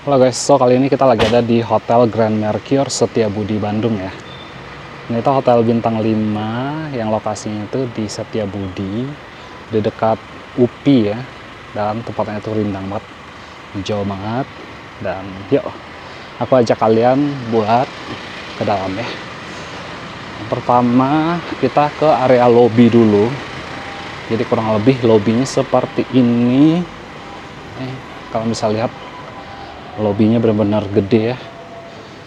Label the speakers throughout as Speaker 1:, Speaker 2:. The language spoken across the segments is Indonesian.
Speaker 1: Halo guys, so kali ini kita lagi ada di Hotel Grand Mercure Setiabudi Bandung ya. Ini itu hotel bintang 5 yang lokasinya itu di Setiabudi, di dekat UPI ya. Dan tempatnya itu rindang banget, hijau banget. Dan yuk, aku ajak kalian buat ke dalam ya. Yang pertama kita ke area lobby dulu. Jadi kurang lebih lobbynya seperti ini. Kalau bisa lihat, lobbynya benar-benar gede ya,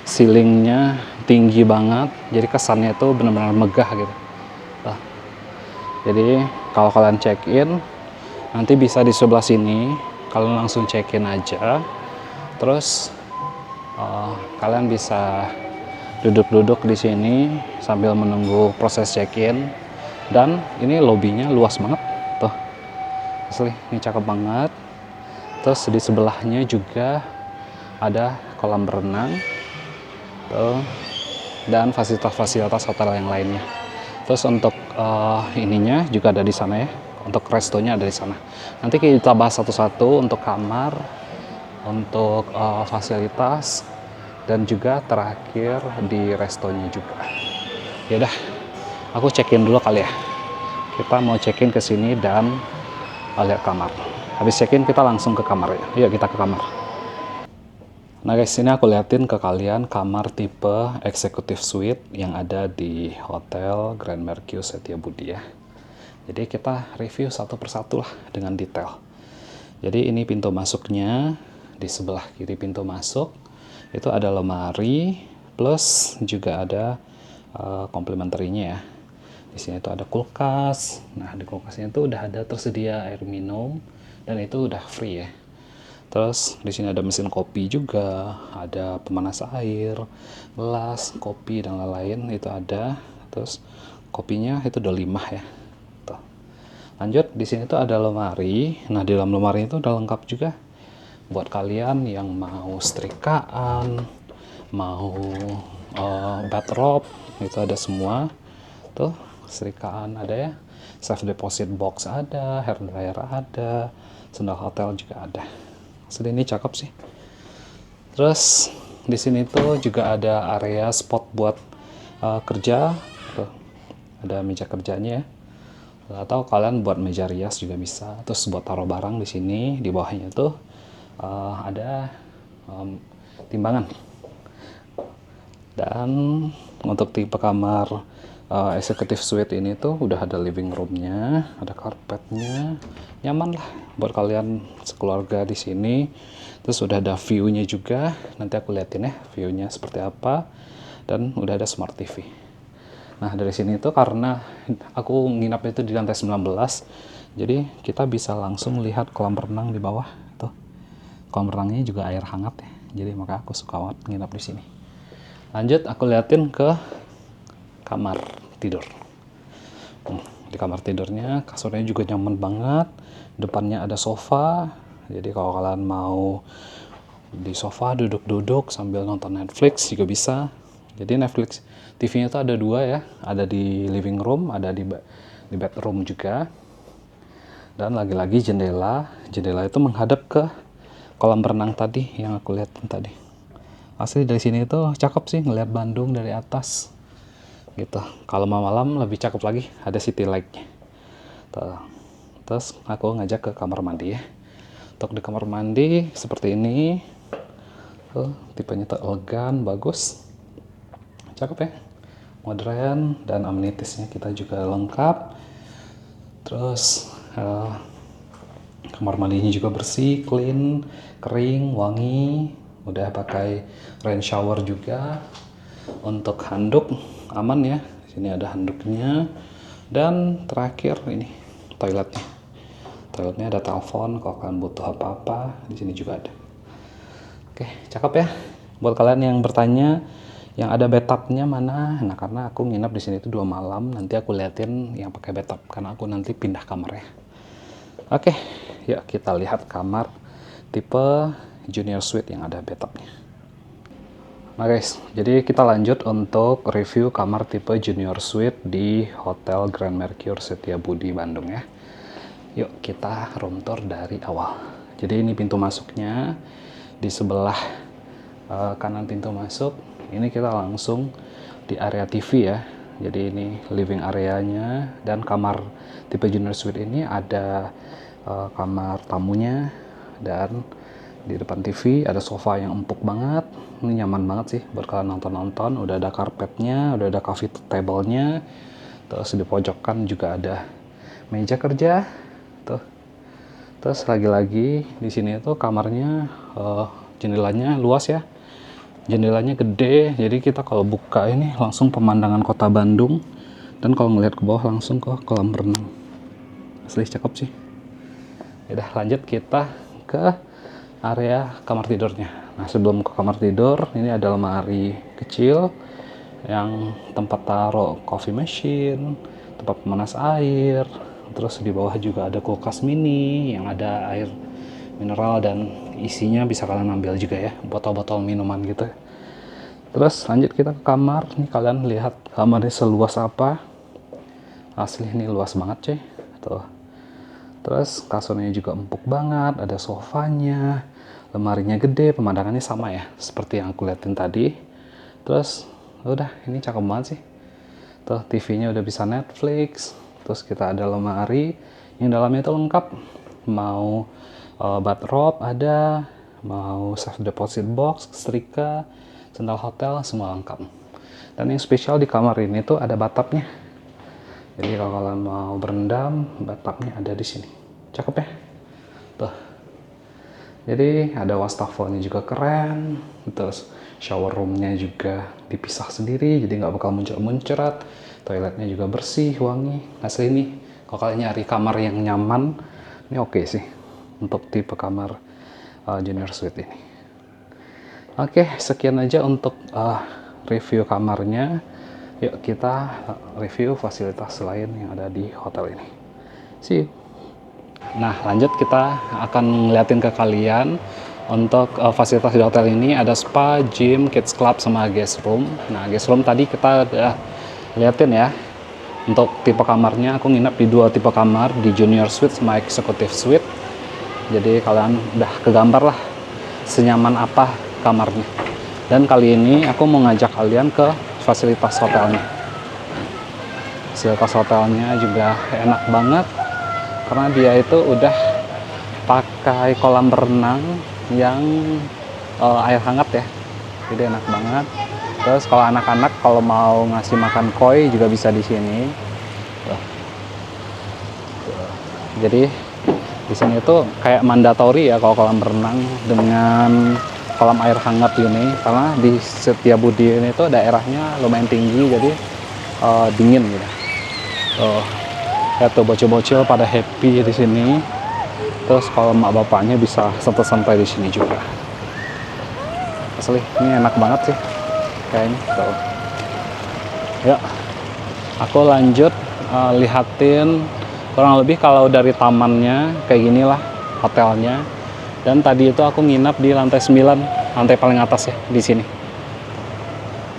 Speaker 1: ceilingnya tinggi banget, jadi kesannya itu benar-benar megah gitu. Nah, jadi kalau kalian check in nanti bisa di sebelah sini, kalian langsung check in aja, terus kalian bisa duduk-duduk di sini sambil menunggu proses check in. Dan ini lobbynya luas banget tuh, asli ini cakep banget. Terus di sebelahnya juga ada kolam berenang tuh, dan fasilitas-fasilitas hotel yang lainnya. Terus untuk ininya juga ada di sana ya, untuk restonya ada di sana. Nanti kita bahas satu-satu untuk kamar, untuk fasilitas, dan juga terakhir di restonya juga. Yaudah, aku check-in dulu kali ya. Kita mau check-in ke sini dan lihat kamar. Habis check-in kita langsung ke kamar ya. Yuk kita ke kamar. Nah guys, ini aku liatin ke kalian kamar tipe executive suite yang ada di Hotel Grand Mercure Setiabudi ya. Jadi kita review satu persatu lah dengan detail. Jadi ini pintu masuknya, di sebelah kiri pintu masuk itu ada lemari, plus juga ada komplementerinya ya. Di sini itu ada kulkas. Nah di kulkasnya itu udah ada tersedia air minum dan itu udah free ya. Terus di sini ada mesin kopi juga, ada pemanas air, gelas, kopi dan lain-lain itu ada. Terus kopinya itu udah 5 ya. Tuh. Lanjut di sini tuh ada lemari. Nah di dalam lemari itu udah lengkap juga buat kalian yang mau setrikaan, mau bathrobe, itu ada semua. Tuh setrikaan ada ya, safe deposit box ada, hair dryer ada, sandal hotel juga ada. Asli ini cakep sih. Terus di sini tuh juga ada area spot buat kerja. Tuh, ada meja kerjanya ya. Atau kalian buat meja rias juga bisa. Terus buat taruh barang di sini, di bawahnya tuh ada timbangan. Dan untuk tipe kamar executive suite ini tuh udah ada living roomnya, ada karpetnya, nyaman lah buat kalian sekeluarga di sini. Terus udah ada view-nya juga, nanti aku liatin ya view-nya seperti apa. Dan udah ada smart TV. Nah dari sini tuh karena aku nginap itu di lantai 19, jadi kita bisa langsung lihat kolam renang di bawah tuh. Kolam renangnya juga air hangat ya, jadi maka aku suka banget nginap di sini. Lanjut aku liatin ke kamar tidur. Di kamar tidurnya kasurnya juga nyaman banget, depannya ada sofa, jadi kalau kalian mau di sofa duduk-duduk sambil nonton Netflix juga bisa. Jadi Netflix TV-nya tuh ada 2 ya, ada di living room, ada di bedroom juga. Dan lagi-lagi jendela itu menghadap ke kolam renang tadi yang aku lihat tadi. Asli dari sini tuh cakep sih ngeliat Bandung dari atas gitu. Kalau malam lebih cakep lagi, ada city light-nya. Terus aku ngajak ke kamar mandi ya. Untuk di kamar mandi seperti ini. Tipenya tuh elegan, bagus. Cakep ya. Modern dan amenitisnya kita juga lengkap. Terus kamar mandinya juga bersih, clean, kering, wangi. Udah pakai rain shower juga. Untuk handuk aman ya, di sini ada handuknya. Dan terakhir ini toiletnya. Toiletnya ada telepon kalau kalian butuh apa-apa, di sini juga ada. Oke, cakep ya. Buat kalian yang bertanya yang ada bathtubnya mana? Nah, karena aku nginap di sini itu 2 malam, nanti aku liatin yang pakai bathtub karena aku nanti pindah kamar ya. Oke, yuk kita lihat kamar tipe junior suite yang ada bathtubnya. Nah guys, jadi kita lanjut untuk review kamar tipe junior suite di Hotel Grand Mercure Setiabudi Bandung ya. Yuk kita room tour dari awal. Jadi ini pintu masuknya. di sebelah kanan pintu masuk. Ini kita langsung di area TV ya. Jadi ini living areanya, dan kamar tipe junior suite ini ada kamar tamunya, dan di depan TV ada sofa yang empuk banget. Ini nyaman banget sih buat kalian nonton-nonton. Udah ada karpetnya, udah ada coffee table-nya. Terus di pojokan juga ada meja kerja. Tuh. Terus lagi-lagi di sini tuh kamarnya jendelanya luas ya. Jendelanya gede, jadi kita kalau buka ini langsung pemandangan kota Bandung. Dan kalau ngeliat ke bawah langsung ke kolam renang. Asli cakep sih. Udah lanjut kita ke area kamar tidurnya. Nah, sebelum ke kamar tidur, ini ada lemari kecil yang tempat taruh coffee machine, tempat pemanas air. Terus di bawah juga ada kulkas mini yang ada air mineral, dan isinya bisa kalian ambil juga ya, botol-botol minuman gitu. Terus lanjut kita ke kamar. Nih kalian lihat kamarnya seluas apa. Asli ini luas banget cuy. Tuh. Terus kasurnya juga empuk banget, ada sofanya, lemarinya gede, pemandangannya sama ya seperti yang aku liatin tadi. Terus udah, ini cakep banget sih. Tuh, TV-nya udah bisa Netflix. Terus kita ada lemari yang dalamnya itu lengkap. Mau bathrobe ada, mau safe deposit box, setrika, sendal hotel, semua lengkap. Dan yang spesial di kamar ini tuh ada bathtubnya. Jadi kalau kalian mau berendam, bathtubnya ada di sini. Cakep ya? Tuh. Jadi ada wastafelnya juga keren. Terus shower roomnya juga dipisah sendiri, jadi nggak bakal muncrat-muncrat. Toiletnya juga bersih, wangi. Asli ini kalau kalian nyari kamar yang nyaman, ini oke sih untuk tipe kamar junior suite ini. Oke, sekian aja untuk review kamarnya. Yuk kita review fasilitas lain yang ada di hotel ini. See you. Nah, lanjut kita akan ngeliatin ke kalian untuk fasilitas di hotel ini. Ada spa, gym, kids club, sama guest room. Nah, guest room tadi kita udah liatin ya. Untuk tipe kamarnya, aku nginep di 2 tipe kamar, di junior suite sama executive suite. Jadi kalian udah kegambar lah senyaman apa kamarnya. Dan kali ini aku mau ngajak kalian ke fasilitas hotelnya. Fasilitas hotelnya juga enak banget, karena dia itu udah pakai kolam renang yang air hangat ya. Jadi enak banget. Terus kalau anak-anak kalau mau ngasih makan koi juga bisa di sini. Jadi di sini tuh kayak mandatori ya kalau kolam renang dengan kolam air hangat ini, karena di Setiabudi ini tuh daerahnya lumayan tinggi, jadi dingin gitu. Lihat tuh bocil-bocil pada happy di sini. Terus kalau emak bapaknya bisa santai-santai di sini juga. Asli ini enak banget sih kayaknya. Tuh. Ya, aku lanjut lihatin kurang lebih kalau dari tamannya kayak gini lah hotelnya. Dan tadi itu aku nginap di lantai 9, lantai paling atas ya di sini.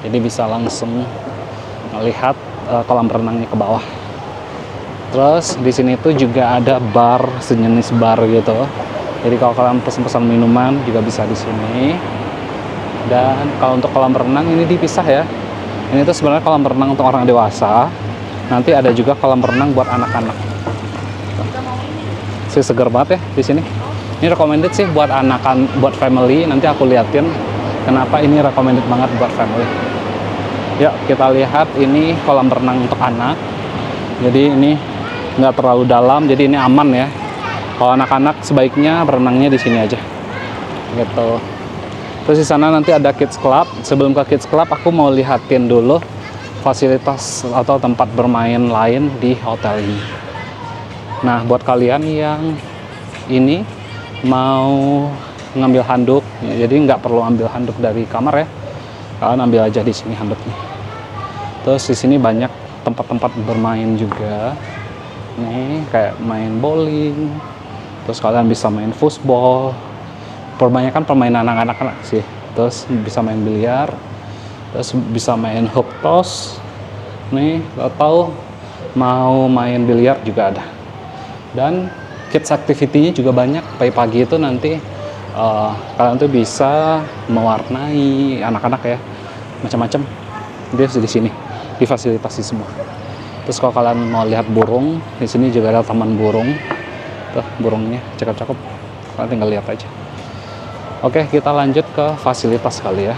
Speaker 1: Jadi bisa langsung melihat kolam renangnya ke bawah. Terus di sini tuh juga ada bar, sejenis bar gitu. Jadi kalau kalian pesan-pesan minuman juga bisa di sini. Dan kalau untuk kolam renang ini dipisah ya. Ini tuh sebenarnya kolam renang untuk orang dewasa. Nanti ada juga kolam renang buat anak-anak. Sih seger banget ya di sini. Ini recommended sih buat anak-anak, buat family. Nanti aku liatin kenapa ini recommended banget buat family. Yuk kita lihat, ini kolam renang untuk anak. Jadi ini nggak terlalu dalam, jadi ini aman ya. Kalau anak-anak sebaiknya berenangnya di sini aja. Gitu. Terus di sana nanti ada kids club. Sebelum ke kids club, aku mau lihatin dulu fasilitas atau tempat bermain lain di hotel ini. Nah, buat kalian yang ini mau ngambil handuk, jadi nggak perlu ambil handuk dari kamar ya. Kalian ambil aja di sini handuknya. Terus di sini banyak tempat-tempat bermain juga. Nih kayak main bowling. Terus kalian bisa main football. Perbanyakan permainan anak-anak sih. Terus bisa main biliar. Terus bisa main hook toss. Nih, atau mau main biliar juga ada. Dan kids activity-nya juga banyak. Pagi-pagi itu nanti kalian tuh bisa mewarnai anak-anak ya, macam-macam. Dia di sini difasilitasi semua. Terus kalau kalian mau lihat burung, di sini juga ada taman burung. Tuh burungnya cakep-cakep. Kalian tinggal lihat aja. Oke, kita lanjut ke fasilitas kali ya.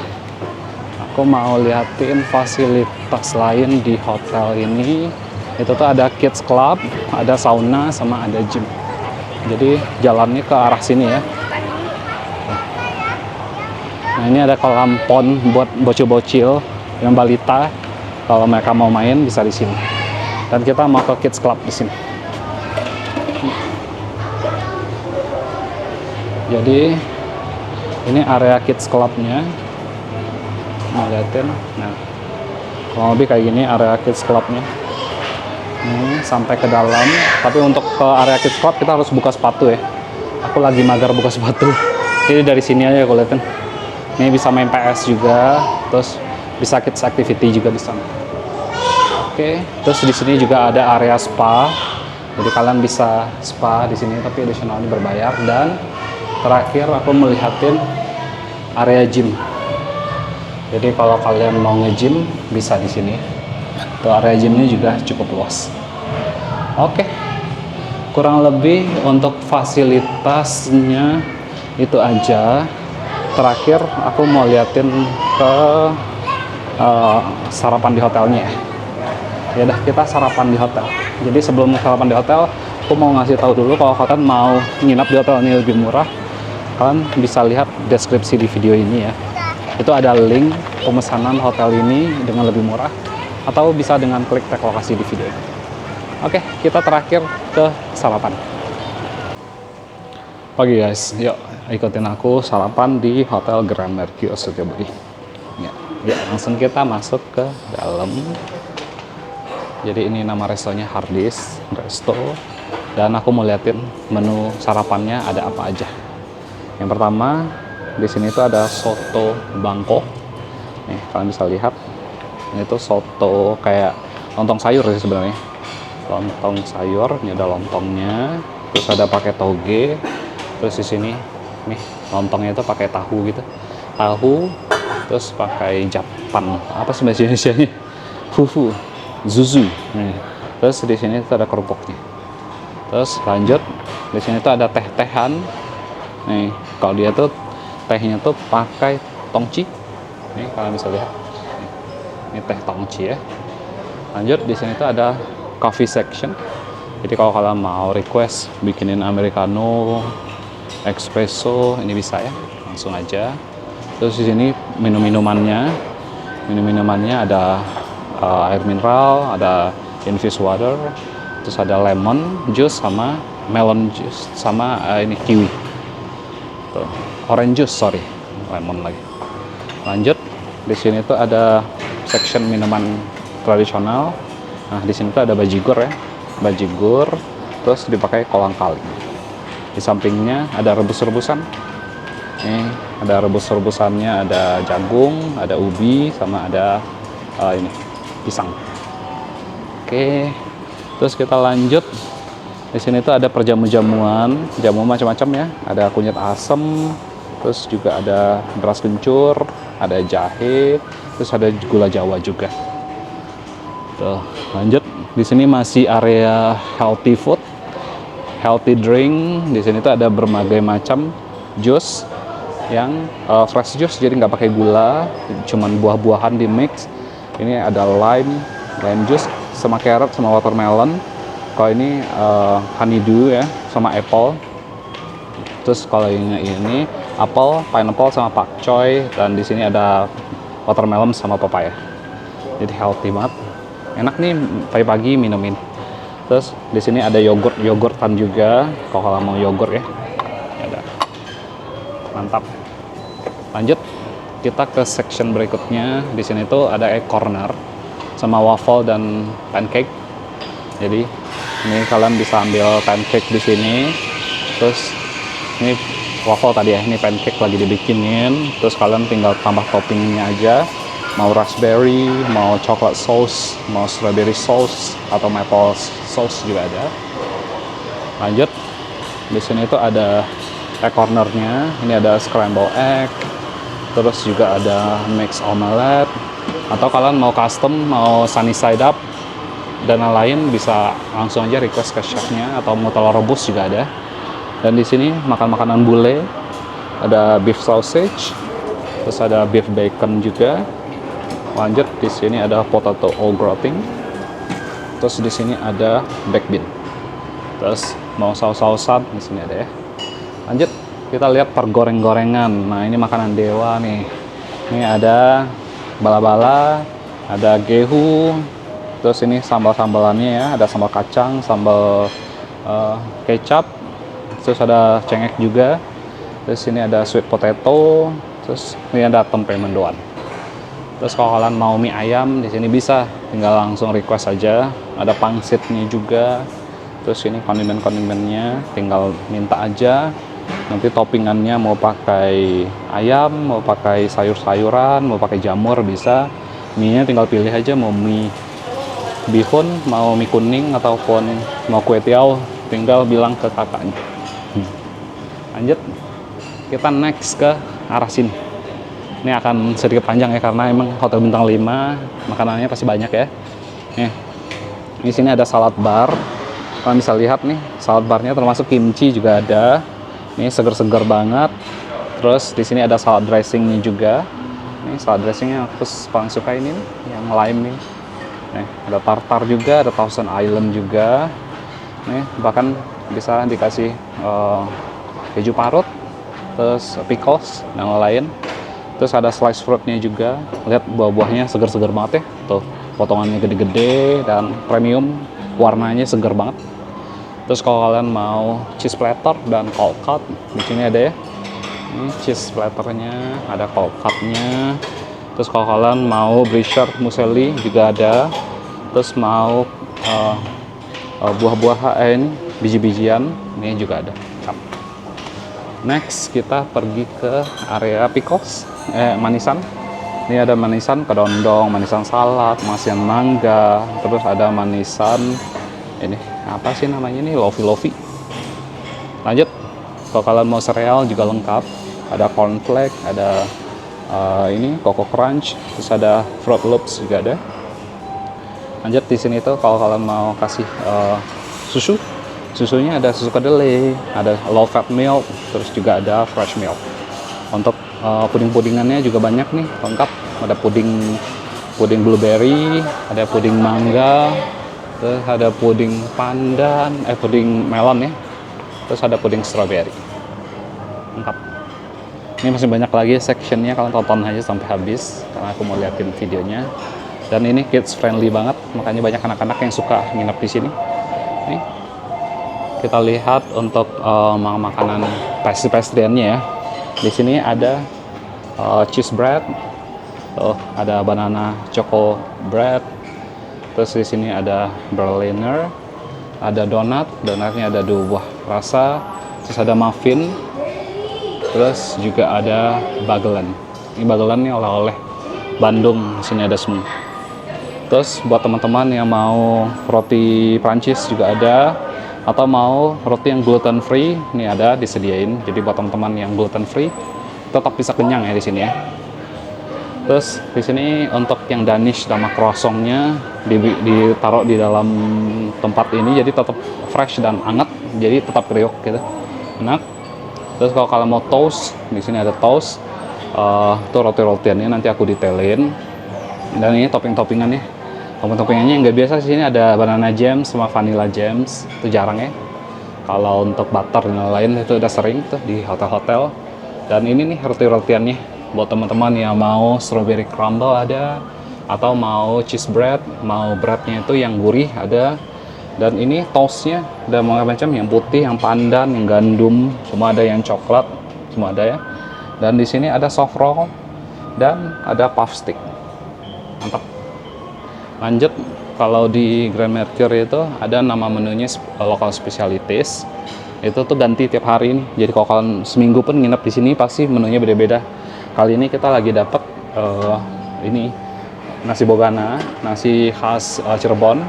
Speaker 1: Aku mau liatin fasilitas lain di hotel ini. Itu tuh ada kids club, ada sauna, sama ada gym. Jadi jalannya ke arah sini ya. Nah, ini ada kolam pond buat bocil-bocil yang balita. Kalau mereka mau main bisa di sini. Dan kita mau ke kids club di sini. Jadi ini area kids clubnya. Nah, liatin. Nah, kurang lebih kayak gini area kids clubnya. Ini sampai ke dalam. Tapi untuk ke area kids club kita harus buka sepatu ya. Aku lagi mager buka sepatu. Jadi dari sini aja aku liatin. Ini bisa main PS juga, terus bisa kids activity juga di sana. Oke, terus di sini juga ada area spa. Jadi kalian bisa spa di sini, tapi additionalnya berbayar. Dan terakhir aku melihatin area gym. Jadi kalau kalian mau nge-gym bisa di sini. Tuh area gymnya juga cukup luas. Oke, kurang lebih untuk fasilitasnya itu aja. Terakhir aku mau liatin ke sarapan di hotelnya ya. Ya udah, kita sarapan di hotel. Jadi sebelum sarapan di hotel, aku mau ngasih tahu dulu kalau kalian mau nginap di hotel ini lebih murah, kalian bisa lihat deskripsi di video ini ya. Itu ada link pemesanan hotel ini dengan lebih murah, atau bisa dengan klik tag lokasi di video ini. Oke, kita terakhir ke sarapan. Oke guys, yuk ikutin aku sarapan di Hotel Grand Mercure Setiabudi. Ya, langsung kita masuk ke dalam. Jadi ini nama restonya Hardis Resto. Dan aku mau liatin menu sarapannya ada apa aja. Yang pertama, di sini tuh ada soto Bangkok. Nih, kalian bisa lihat. Ini tuh soto kayak lontong sayur sih sebenarnya. Lontong sayur, ini ada lontongnya. Terus ada pakai toge. Terus di sini nih lontongnya itu pakai tahu gitu. Tahu, terus pakai japan. Apa sih bahasa Indonesianya? Fufu, zuzu. Nih. Terus di sini tuh ada kerupuknya. Terus lanjut, di sini tuh ada teh-tehan. Nih, kalau dia tuh tehnya tuh pakai tongci. Nih kalian bisa lihat. Ini teh tongci ya. Lanjut di sini tuh ada coffee section. Jadi kalau kalian mau request bikinin americano, espresso, ini bisa ya, langsung aja. Terus di sini minum-minumannya ada air mineral, ada infused water, terus ada lemon juice sama melon juice sama ini kiwi. Tuh, orange juice, sorry, lemon lagi. Lanjut di sini tuh ada section minuman tradisional. Nah, di sini tuh ada bajigur ya, bajigur, terus dipakai kolang kaling. Di sampingnya ada rebus-rebusan. Nih, ada rebus-rebusannya, ada jagung, ada ubi, sama ada ini pisang. Oke, terus kita lanjut. Di sini tuh ada perjamu-jamuan, jamu macam-macam ya. Ada kunyit asem, terus juga ada beras kencur, ada jahe, terus ada gula Jawa juga. Tuh, lanjut. Di sini masih area healthy food, healthy drink. Di sini tuh ada berbagai macam jus yang fresh juice, jadi nggak pakai gula, cuman buah-buahan di mix. Ini ada lime juice sama carrot sama watermelon. Kalau ini honeydew ya sama apple. Terus kalau ini apple, pineapple sama pakcoy, dan di sini ada watermelon sama papaya. Jadi healthy banget. Enak nih pagi-pagi minumin. Terus di sini ada yogurtan juga. Kalau mau yogurt ya. Ada. Mantap. Lanjut kita ke section berikutnya. Di sini tuh ada egg corner sama waffle dan pancake. Jadi ini kalian bisa ambil pancake di sini. Terus ini waffle tadi ya, ini pancake lagi dibikinin. Terus kalian tinggal tambah toppingnya aja. Mau raspberry, mau coklat sauce, mau strawberry sauce, atau maple sauce juga ada. Lanjut, di sini tuh ada egg cornernya. Ini ada scramble egg, terus juga ada mix omelette, atau kalian mau custom, mau sunny side up dan lain-lain, bisa langsung aja request ke chefnya, atau mau telur rebus juga ada. Dan di sini makan makanan bule, ada beef sausage, terus ada beef bacon juga. Lanjut, di sini ada potato au gratin, terus di sini ada baked bean. Terus mau saus-sausan di sini ada ya. Lanjut, kita lihat pergoreng-gorengan. Nah, ini makanan dewa nih. Ini ada bala-bala, ada gehu, terus ini sambal-sambalannya ya, ada sambal kacang, sambal kecap, terus ada cengek juga. Terus ini ada sweet potato, terus ini ada tempe mendoan. Terus kalau kalian mau mie ayam di sini bisa, tinggal langsung request aja. Ada pangsitnya juga. Terus ini kondimen-kondimennya, tinggal minta aja. Nanti toppingannya mau pakai ayam, mau pakai sayur-sayuran, mau pakai jamur bisa. Mie-nya tinggal pilih aja, mau mie bihun, mau mie kuning, ataupun mau kue tiaw, tinggal bilang ke kakaknya. Lanjut, kita next ke arah sini. Ini akan sedikit panjang ya, karena emang hotel bintang 5 makanannya pasti banyak ya. Nih, di sini ada salad bar. Kalian bisa lihat nih, salad barnya termasuk kimchi juga ada. Ini seger-seger banget. Terus di sini ada salad dressingnya juga. Ini salad dressingnya aku paling suka ini nih, yang lime nih. Nih, ada tartar juga, ada Thousand Island juga. Nih, bahkan bisa dikasih keju parut, terus pickles dan lain-lain. Terus ada slice fruitnya juga. Lihat buah-buahnya seger-seger banget ya. Tuh, potongannya gede-gede dan premium, warnanya seger banget. Terus kalau kalian mau cheese platter dan cold cut, di sini ada ya. Ini cheese platternya, ada cold cutnya. Terus kalau kalian mau brisher muesli juga ada. Terus mau buah-buahan, biji-bijian, ini juga ada. Next kita pergi ke area pickles, manisan. Ini ada manisan kedondong, manisan salad, manisan mangga, terus ada manisan ini apa sih namanya ini, lofi. Lanjut, kalau kalian mau sereal juga lengkap, ada cornflake, ada ini Coco Crunch, terus ada Fruit Loops juga ada. Lanjut, di sini tuh kalau kalian mau kasih susunya ada susu kedelai, ada low fat milk, terus juga ada fresh milk. Untuk puding-pudingannya juga banyak nih, lengkap. Ada puding blueberry, ada puding mangga, terus ada puding pandan, puding melon ya, terus ada puding strawberry. Lengkap. Ini masih banyak lagi sectionnya, kalian tonton aja sampai habis karena aku mau liatin videonya. Dan ini kids friendly banget, makanya banyak anak-anak yang suka nginep di sini. Nih, kita lihat untuk makanan pastry-pastryannya ya. Di sini ada cheese bread, ada banana choco bread. Terus di sini ada Berliner, ada donatnya ada 2 buah rasa, terus ada muffin, terus juga ada bagelan. Ini bagelan nih oleh-oleh Bandung, di sini ada semua. Terus buat teman-teman yang mau roti Prancis juga ada, atau mau roti yang gluten free, ini ada disediain. Jadi buat teman-teman yang gluten free tetap bisa kenyang ya di sini ya. Terus di sini untuk yang Danish sama croissantnya ditaruh di dalam tempat ini, jadi tetap fresh dan hangat, jadi tetap kriuk gitu, enak. Terus kalau kalian mau toast, di sini ada toast, tuh roti-rotiannya nanti aku detailin. Dan ini topping-toppingannya. Topping-toppingannya nggak biasa, di sini ada banana jam sama vanilla jams, itu jarang ya. Kalau untuk butter dan lain itu udah sering tuh di hotel-hotel. Dan ini nih roti-rotiannya buat teman-teman yang mau strawberry crumble ada, atau mau cheese bread, mau breadnya itu yang gurih ada. Dan ini toastnya ada macam-macam, yang putih, yang pandan, yang gandum, semua ada, yang coklat semua ada ya. Dan di sini ada soft roll dan ada puff stick, mantap. Lanjut, kalau di Grand Mercure itu ada nama menunya local specialities. Itu tuh ganti tiap hari ini. Jadi kalau kalian seminggu pun nginep di sini pasti menunya beda-beda. Kali ini kita lagi dapat ini nasi bogana, nasi khas Cirebon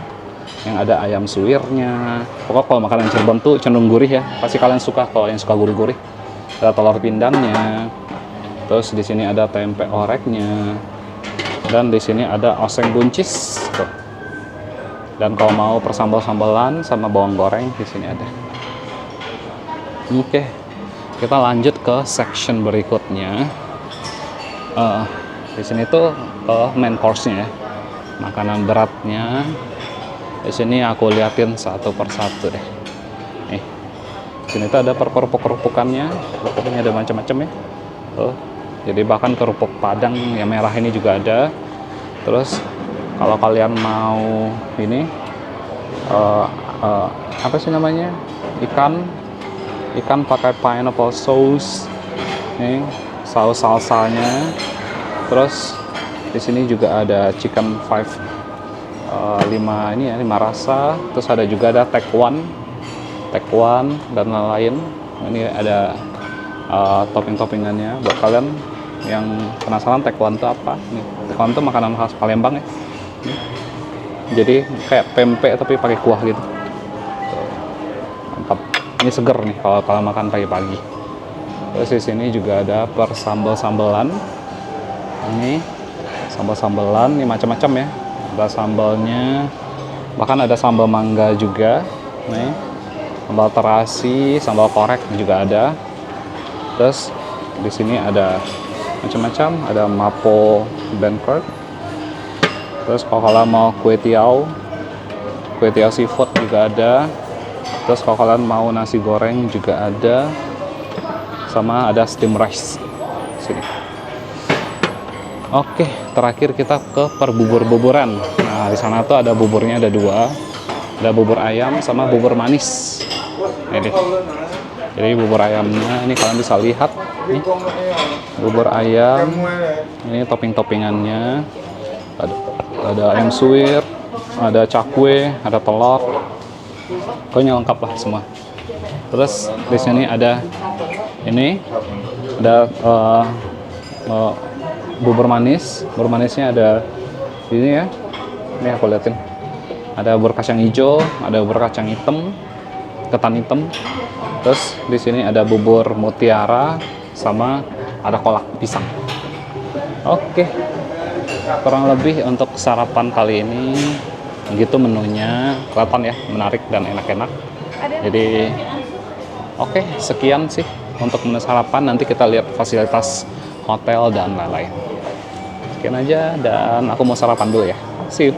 Speaker 1: yang ada ayam suwirnya. Pokoknya kalau makanan Cirebon tuh cenderung gurih ya. Pasti kalian suka kalau yang suka gurih-gurih. ada telur pindangnya, terus di sini ada tempe oreknya, dan di sini ada oseng buncis tuh. Dan kalau mau persambal-sambalan sama bawang goreng di sini ada. Oke, kita lanjut ke section berikutnya. Di sini tuh main course-nya ya, makanan beratnya. Di sini aku liatin satu persatu deh. Nih, di sini tuh ada kerupuk-kerupukannya, kerupuknya ada macam-macam ya. Jadi bahkan kerupuk Padang yang merah ini juga ada. Terus kalau kalian mau ini apa sih namanya, ikan pakai pineapple sauce, nih saus salsanya. Terus di sini juga ada chicken 5 ini ya, 5 rasa. Terus ada juga ada tekwan dan lain-lain. Ini ada topping-toppingannya buat kalian yang penasaran tekwan itu apa. Nih, tekwan itu makanan khas Palembang ya. Jadi kayak pempek tapi pakai kuah gitu. Mantap. Ini seger nih kalau makan pagi-pagi. Terus di sini juga ada persambal-sambalan. Ini sambal-sambalan, ini macam-macam ya. Ada sambalnya, bahkan ada sambal mangga juga. Nih, sambal terasi, sambal korek juga ada. Terus di sini ada macam-macam, ada mapo Bangkok. Terus kalau kalian mau kue tiaw seafood juga ada. Terus kalau kalian mau nasi goreng juga ada, sama ada steam rice sini. Oke, terakhir kita ke perbubur-buburan. Nah, di sana tuh ada buburnya, ada 2, ada bubur ayam sama bubur manis. Ini, jadi bubur ayamnya ini kalian bisa lihat nih, bubur ayam. Ini topping-toppingannya ada ayam suwir, ada cakwe, ada telur. Pokoknya lengkap lah semua. Terus di sini ada ini, ada bubur manis. Bubur manisnya ada ini ya. Ini aku liatin. Ada bubur kacang hijau, ada bubur kacang hitam, ketan hitam. Terus di sini ada bubur mutiara sama ada kolak pisang. Oke. Kurang lebih untuk sarapan kali ini gitu menunya, kelihatan ya menarik dan enak-enak. Jadi oke, sekian sih untuk menu sarapan. Nanti kita lihat fasilitas hotel dan lain-lain. Sekian aja, dan aku mau sarapan dulu ya. See you.